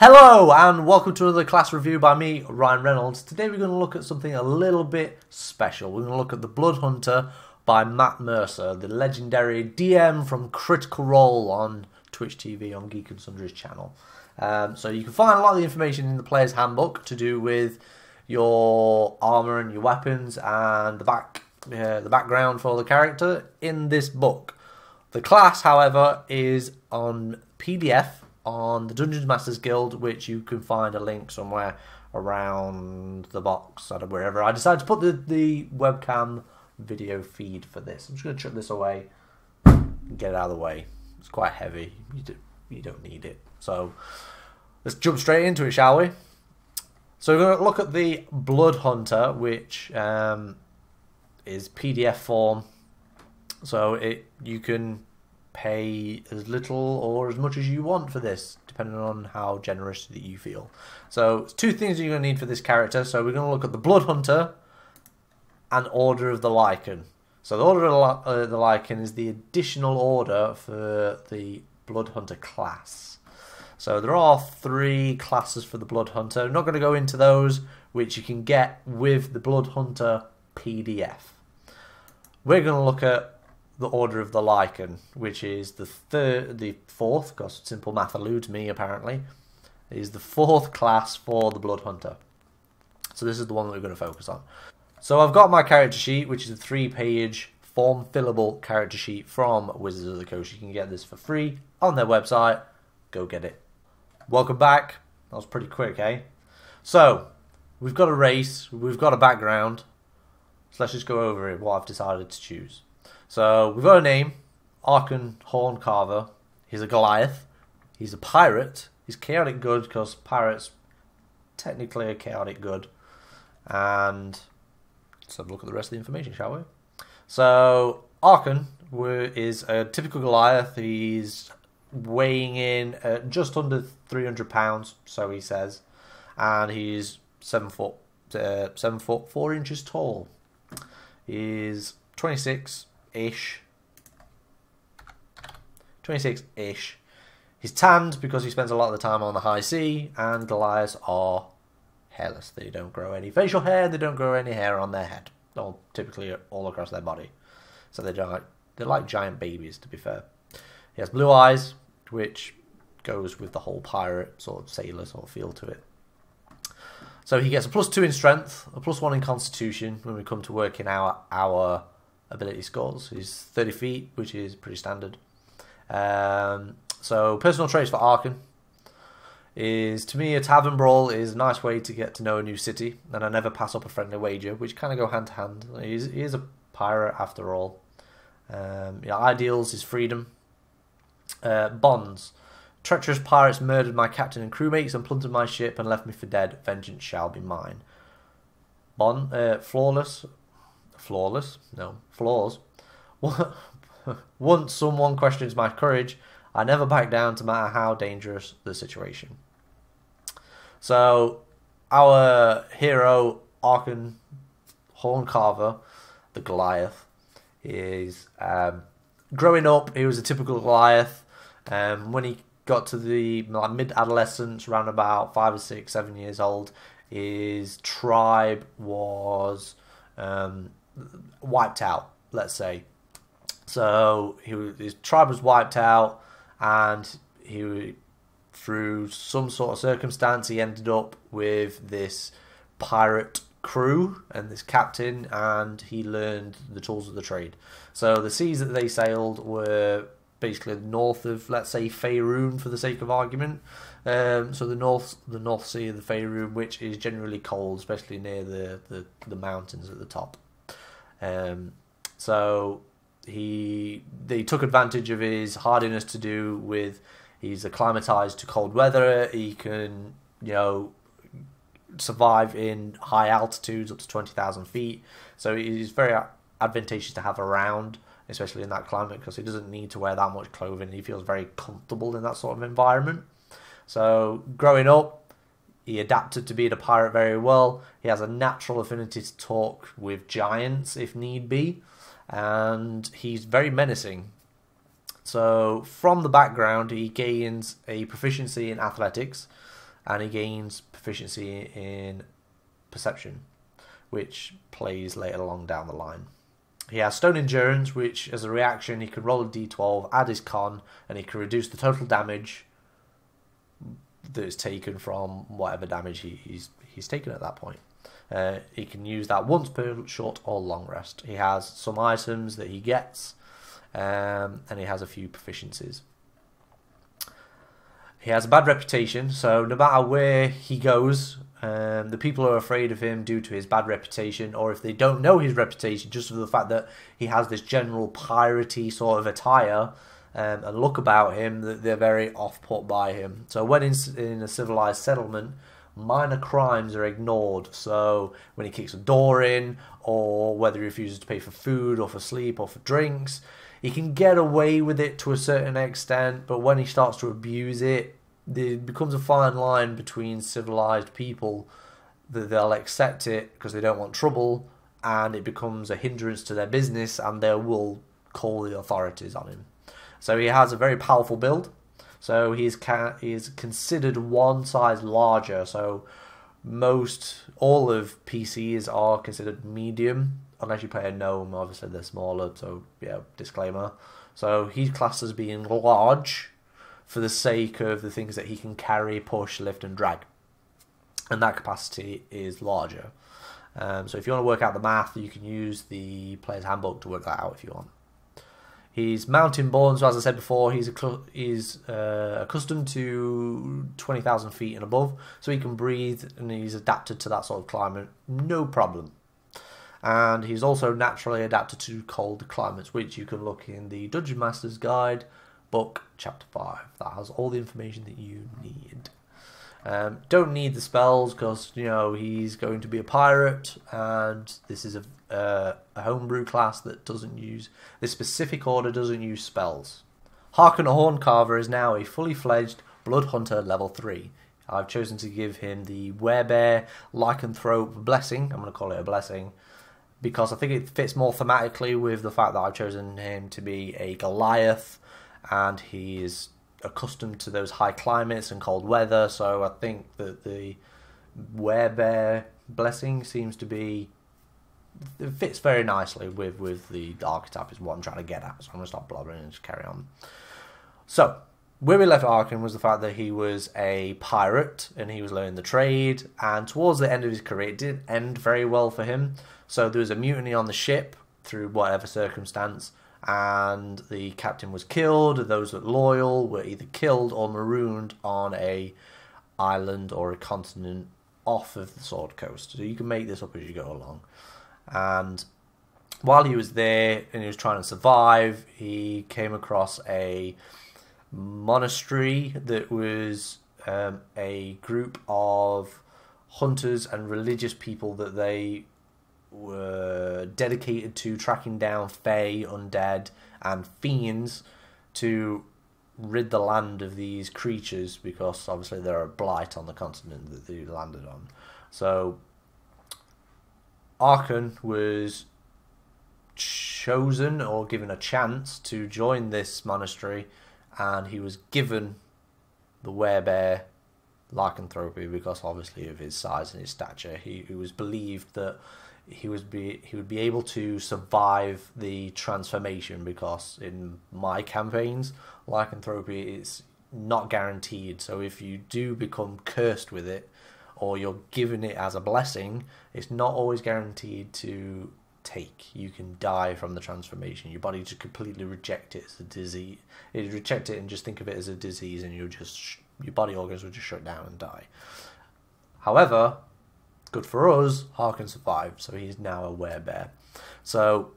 Hello and welcome to another class review by me, Ryan Reynolds. Today we're going to look at something a little bit special. We're going to look at The Blood Hunter by Matt Mercer, the legendary DM from Critical Role on Twitch TV on Geek and Sundry's channel. So you can find a lot of the information in the player's handbook to do with your armor and your weapons and the background for the character in this book. The class, however, is on PDF on the Dungeons Masters Guild, which you can find a link somewhere around the box, wherever. I decided to put the webcam video feed for this. I'm just going to chuck this away and get it out of the way. It's quite heavy. You don't need it. So let's jump straight into it, shall we? So we're going to look at the Blood Hunter, which is PDF form. So you can pay as little or as much as you want for this, depending on how generous that you feel. So two things you're going to need for this character. So we're going to look at the Blood Hunter and Order of the Lycan. So the Order of the Lycan is the additional order for the Blood Hunter class. So there are 3 classes for the Blood Hunter. I'm not going to go into those, which you can get with the Blood Hunter PDF. We're going to look at the Order of the Lycan, which is the fourth, because simple math eludes me apparently, is the 4th class for the Blood Hunter. So this is the one that we're going to focus on. So I've got my character sheet, which is a 3-page form fillable character sheet from Wizards of the Coast. You can get this for free on their website. Go get it. Welcome back. That was pretty quick, eh? So we've got a race, we've got a background. So let's just go over it, what I've decided to choose. So we've got a name, Archon Horncarver. He's a Goliath. He's a pirate. He's chaotic good because pirates technically are chaotic good. And let's have a look at the rest of the information, shall we? So Archon is a typical Goliath. He's weighing in at just under 300 pounds, so he says, and he's 7 foot 4 inches tall. He's 26-ish. He's tanned because he spends a lot of the time on the high sea, and Goliaths are hairless. They don't grow any facial hair, they don't grow any hair on their head, or typically all across their body. So they're like giant babies, to be fair. He has blue eyes, which goes with the whole pirate sort of sailor sort of feel to it. So he gets a +2 in strength, a +1 in constitution when we come to working our ability scores. He's 30 feet, which is pretty standard. So personal traits for Archon is, to me, a tavern brawl is a nice way to get to know a new city, and I never pass up a friendly wager, which kind of go hand to hand. He is a pirate after all. Ideals is freedom. Bonds. Treacherous pirates murdered my captain and crewmates and plundered my ship and left me for dead. Vengeance shall be mine. Flaws. Once someone questions my courage, I never back down, no matter how dangerous the situation. So our hero, Archon Horncarver, the Goliath, is growing up. He was a typical Goliath. When he got to the mid-adolescence, around about 5 or 6, 7 years old, his tribe was wiped out, let's say. So his tribe was wiped out, and through some sort of circumstance, he ended up with this pirate crew and this captain, and he learned the tools of the trade. So the seas that they sailed were basically north of, let's say, Faerun, for the sake of argument. So the North Sea of the Faerun, which is generally cold, especially near the mountains at the top. So they took advantage of his hardiness to do with, he's acclimatized to cold weather. He can, survive in high altitudes up to 20,000 feet. So he's very advantageous to have around, especially in that climate, because he doesn't need to wear that much clothing. He feels very comfortable in that sort of environment. So growing up, he adapted to being a pirate very well. He has a natural affinity to talk with giants if need be, and he's very menacing. So from the background, he gains a proficiency in athletics, and he gains proficiency in perception, which plays later along down the line. He has stone endurance, which as a reaction he can roll a d12, add his con, and he can reduce the total damage that is taken from whatever damage he's taken at that point. He can use that once per short or long rest. He has some items that he gets, and he has a few proficiencies. He has a bad reputation, so no matter where he goes, the people are afraid of him due to his bad reputation, or if they don't know his reputation, just for the fact that he has this general piratey sort of attire and look about him, that they're very off-put by him. So when in a civilized settlement, minor crimes are ignored. So when he kicks a door in, or whether he refuses to pay for food or for sleep or for drinks, he can get away with it to a certain extent, but when he starts to abuse it, there becomes a fine line between civilized people that they'll accept it because they don't want trouble, and it becomes a hindrance to their business, and they will call the authorities on him. So he has a very powerful build. So he's considered one size larger. So all of PCs are considered medium, unless you play a gnome. Obviously they're smaller, so yeah, disclaimer. So he's classed as being large for the sake of the things that he can carry, push, lift and drag, and that capacity is larger. So if you want to work out the math, you can use the player's handbook to work that out if you want. He's mountain born, so as I said before, he's accustomed to 20,000 feet and above, so he can breathe, and he's adapted to that sort of climate, no problem. And he's also naturally adapted to cold climates, which you can look in the Dungeon Master's Guide, book, chapter 5. That has all the information that you need. Don't need the spells because, you know, he's going to be a pirate, and this is a homebrew class that doesn't use, this specific order doesn't use spells. Harken a Horncarver is now a fully fledged Blood Hunter level 3. I've chosen to give him the Werebear Lycanthrope Blessing. I'm going to call it a blessing because I think it fits more thematically with the fact that I've chosen him to be a Goliath, and he is accustomed to those high climates and cold weather, so I think that the Werebear Blessing seems to be, it fits very nicely with the archetype is what I'm trying to get at, so I'm going to stop blabbering and just carry on. So, where we left Arkin was the fact that he was a pirate and he was learning the trade, and towards the end of his career it didn't end very well for him, so there was a mutiny on the ship through whatever circumstance, and the captain was killed. Those that loyal were either killed or marooned on a island or a continent off of the Sword Coast. So you can make this up as you go along. And while he was there and he was trying to survive, he came across a monastery that was a group of hunters and religious people that they were dedicated to tracking down fae, undead and fiends to rid the land of these creatures, because obviously they're a blight on the continent that they landed on. So Arkan was chosen or given a chance to join this monastery, and he was given the Werebear Lycanthropy because obviously of his size and his stature. He was believed that he would be able to survive the transformation, because in my campaigns, lycanthropy is not guaranteed. So if you do become cursed with it, or you're given it as a blessing, it's not always guaranteed to take. You can die from the transformation. Your body just completely reject it as a disease. It reject it and just think of it as a disease, and your body organs will just shut down and die. However, good for us, Harkin survived, so he's now a Werebear. So,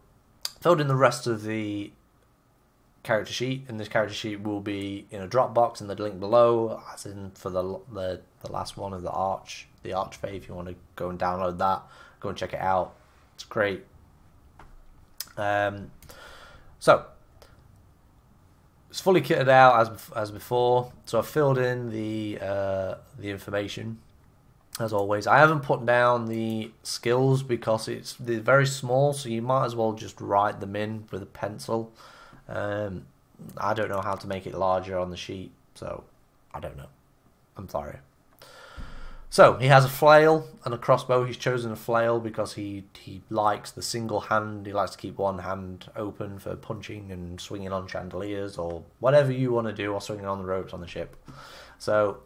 filled in the rest of the character sheet, and this character sheet will be in a Dropbox in the link below, as in for the last one of the Archfey. If you want to go and download that, go and check it out. It's great. So, it's fully kitted out as before. So I filled in the information. As always, I haven't put down the skills because they're very small, so you might as well just write them in with a pencil. I don't know how to make it larger on the sheet, so I don't know. I'm sorry. So he has a flail and a crossbow. He's chosen a flail because he likes the single hand. He likes to keep one hand open for punching and swinging on chandeliers or whatever you want to do, or swinging on the ropes on the ship. So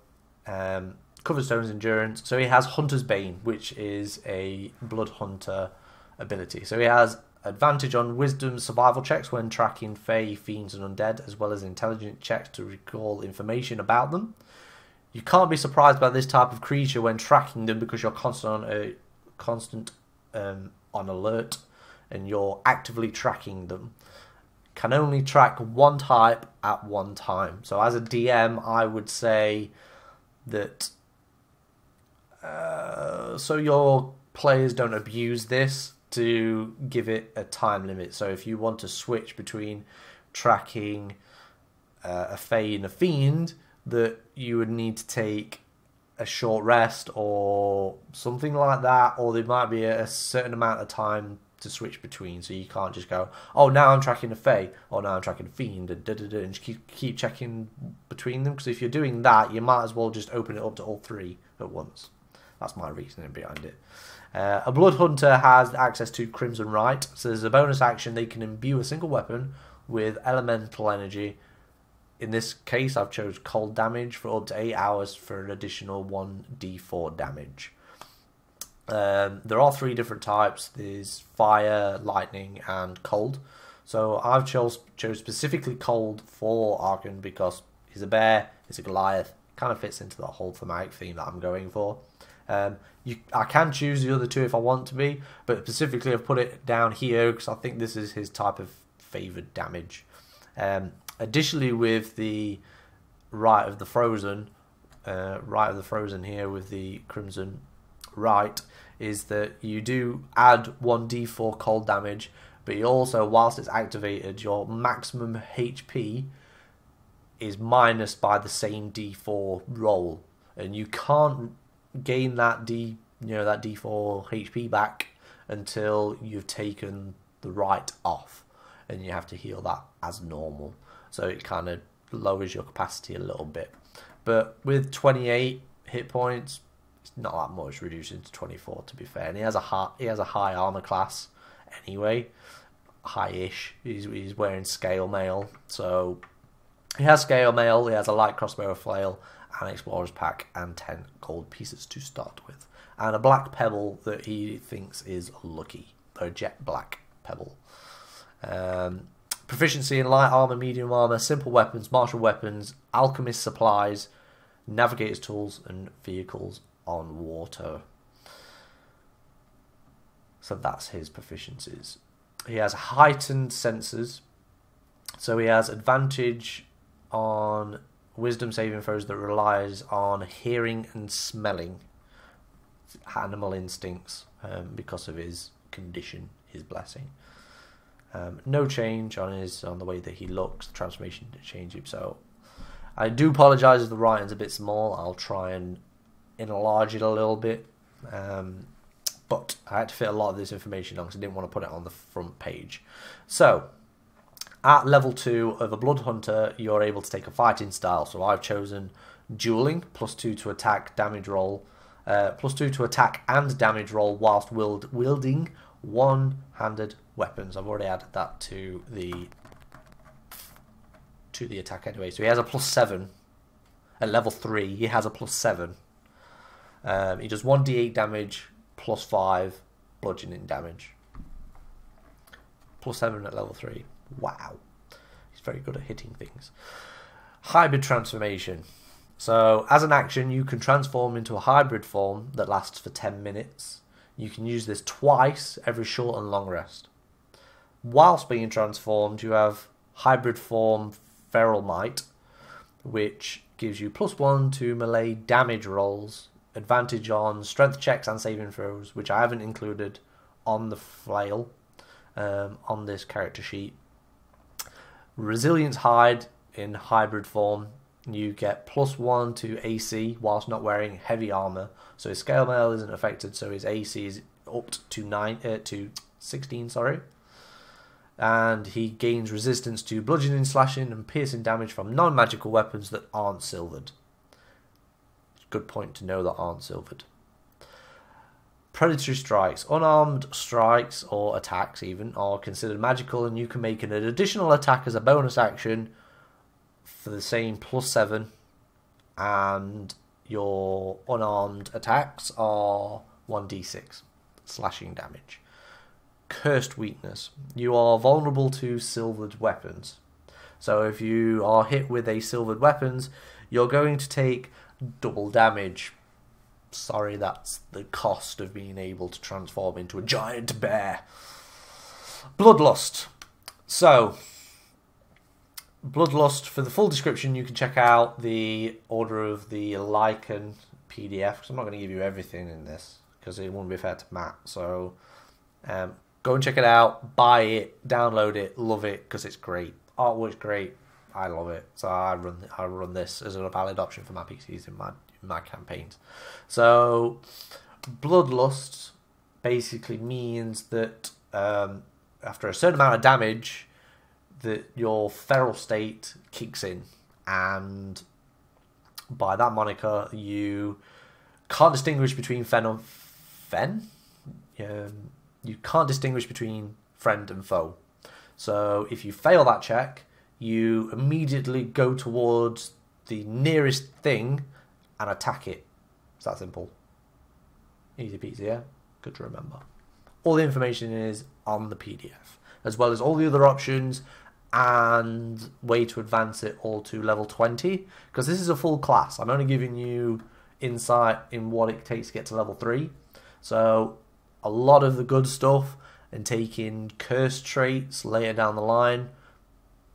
covered stone's endurance. So he has Hunter's Bane, which is a blood hunter ability. So he has advantage on wisdom survival checks when tracking Fae, fiends and undead, as well as intelligence checks to recall information about them. You can't be surprised by this type of creature when tracking them because you're constant on alert and you're actively tracking them. Can only track one type at one time. So as a DM, I would say that so your players don't abuse this, to give it a time limit. So if you want to switch between tracking a Fae and a Fiend, that you would need to take a short rest or something like that, or there might be a certain amount of time to switch between, so you can't just go, oh, now I'm tracking a Fae, or now I'm tracking a Fiend, and just keep checking between them, because if you're doing that, you might as well just open it up to all three at once. That's my reasoning behind it. A Blood Hunter has access to Crimson Rite, so there's a bonus action. They can imbue a single weapon with elemental energy. In this case, I've chose cold damage for up to 8 hours for an additional 1d4 damage. There are 3 different types. There's fire, lightning, and cold. So I've chose specifically cold for Arkan because he's a bear, he's a Goliath. Kind of fits into the whole thematic theme that I'm going for. I can choose the other 2 if I want to be, but specifically I've put it down here because I think this is his type of favoured damage. Additionally, with the Rite of the Frozen here with the Crimson Rite, is that you do add 1d4 cold damage, but you also, whilst it's activated, your maximum HP is minus by the same d4 roll, and you can't gain that d4 HP back until you've taken the Rite off, and you have to heal that as normal. So it kind of lowers your capacity a little bit. But with 28 hit points, it's not that much, reducing to 24 to be fair. And he has a high armor class anyway, high-ish. He's wearing scale mail, so he has scale mail. He has a light crossbow, a flail, an explorer's pack, and 10 gold pieces to start with, and a black pebble that he thinks is lucky, a jet black pebble. Proficiency in light armor, medium armor, simple weapons, martial weapons, alchemist supplies, navigator's tools, and vehicles on water. So that's his proficiencies. He has heightened senses, so he has advantage on wisdom saving throws that relies on hearing and smelling, animal instincts, because of his condition, his blessing. No change on the way that he looks. The transformation didn't change him, so I do apologise if the writing's a bit small. I'll try and enlarge it a little bit, but I had to fit a lot of this information on because I didn't want to put it on the front page. So at level 2 of a Blood Hunter, you're able to take a fighting style. So I've chosen dueling, +2 to attack, damage roll, +2 to attack and damage roll whilst wielding one-handed weapons. I've already added that to the attack anyway. So he has a +7 at level 3. He has a +7. He does 1d8 damage, +5 bludgeoning damage. +7 at level 3. Wow, he's very good at hitting things. Hybrid transformation. So as an action, you can transform into a hybrid form that lasts for 10 minutes. You can use this twice every short and long rest. Whilst being transformed, you have hybrid form Feral Might, which gives you +1 to melee damage rolls, advantage on strength checks and saving throws, which I haven't included on the flail on this character sheet. Resilience Hide in hybrid form, you get +1 to AC whilst not wearing heavy armor. So his scale mail isn't affected, so his AC is up to 16, sorry. And he gains resistance to bludgeoning, slashing, and piercing damage from non-magical weapons that aren't silvered. Good point to know that aren't silvered. Predatory strikes. Unarmed strikes, or attacks even, are considered magical, and you can make an additional attack as a bonus action for the same +7, and your unarmed attacks are 1d6 slashing damage. Cursed weakness. You are vulnerable to silvered weapons. So if you are hit with a silvered weapons, you're going to take double damage. Sorry, that's the cost of being able to transform into a giant bear. Bloodlust. So, Bloodlust, for the full description, you can check out the Order of the Lycan PDF, because I'm not going to give you everything in this, because it wouldn't be fair to Matt. So, go and check it out, buy it, download it, love it, because it's great. Artwork's great, I love it. So I run this as a valid option for my PCs in my campaigns. So, Bloodlust basically means that after a certain amount of damage, that your feral state kicks in, and by that moniker, you can't distinguish between you can't distinguish between friend and foe. So if you fail that check, you immediately go towards the nearest thing and attack it. It's that simple. Easy peasy, yeah? Good to remember. All the information is on the PDF, as well as all the other options and way to advance it all to level 20, because this is a full class. I'm only giving you insight in what it takes to get to level 3. So a lot of the good stuff and taking cursed traits later down the line,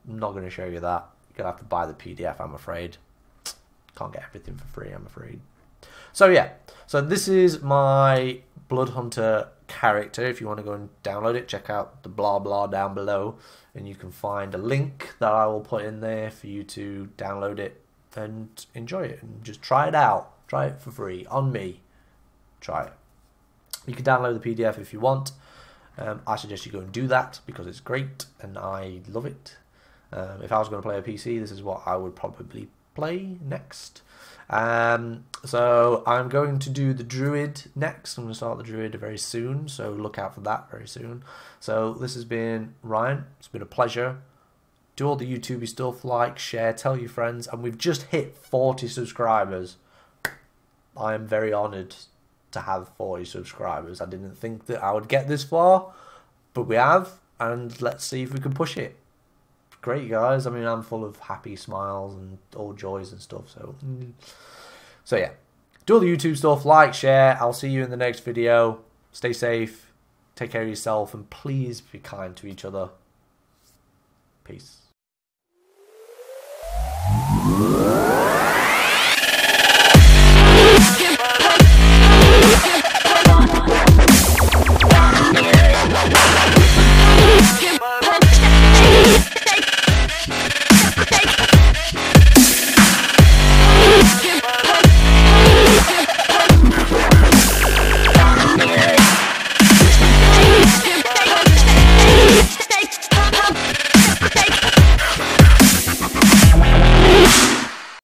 I'm not going to show you that. You're going to have to buy the PDF, I'm afraid. Can't get everything for free, I'm afraid. So yeah, so this is my Blood Hunter character. If you want to go and download it, check out the blah blah down below, and you can find a link that I will put in there for you to download it and enjoy it and just try it out. Try it for free on me. Try it. You can download the PDF if you want. I suggest you go and do that because it's great and I love it. If I was going to play a PC, this is what I would probably play next. So I'm going to do the Druid next. I'm going to start the Druid very soon, so look out for that very soon. So this has been Ryan. It's been a pleasure. Do all the YouTubey stuff, like, share, tell your friends, and we've just hit 40 subscribers. I am very honoured to have 40 subscribers. I didn't think that I would get this far, but we have, and let's see if we can push it. Great, guys. I mean, I'm full of happy smiles and all joys and stuff. So yeah, do all the YouTube stuff, like, share. I'll see you in the next video. Stay safe, take care of yourself, and please be kind to each other. Peace.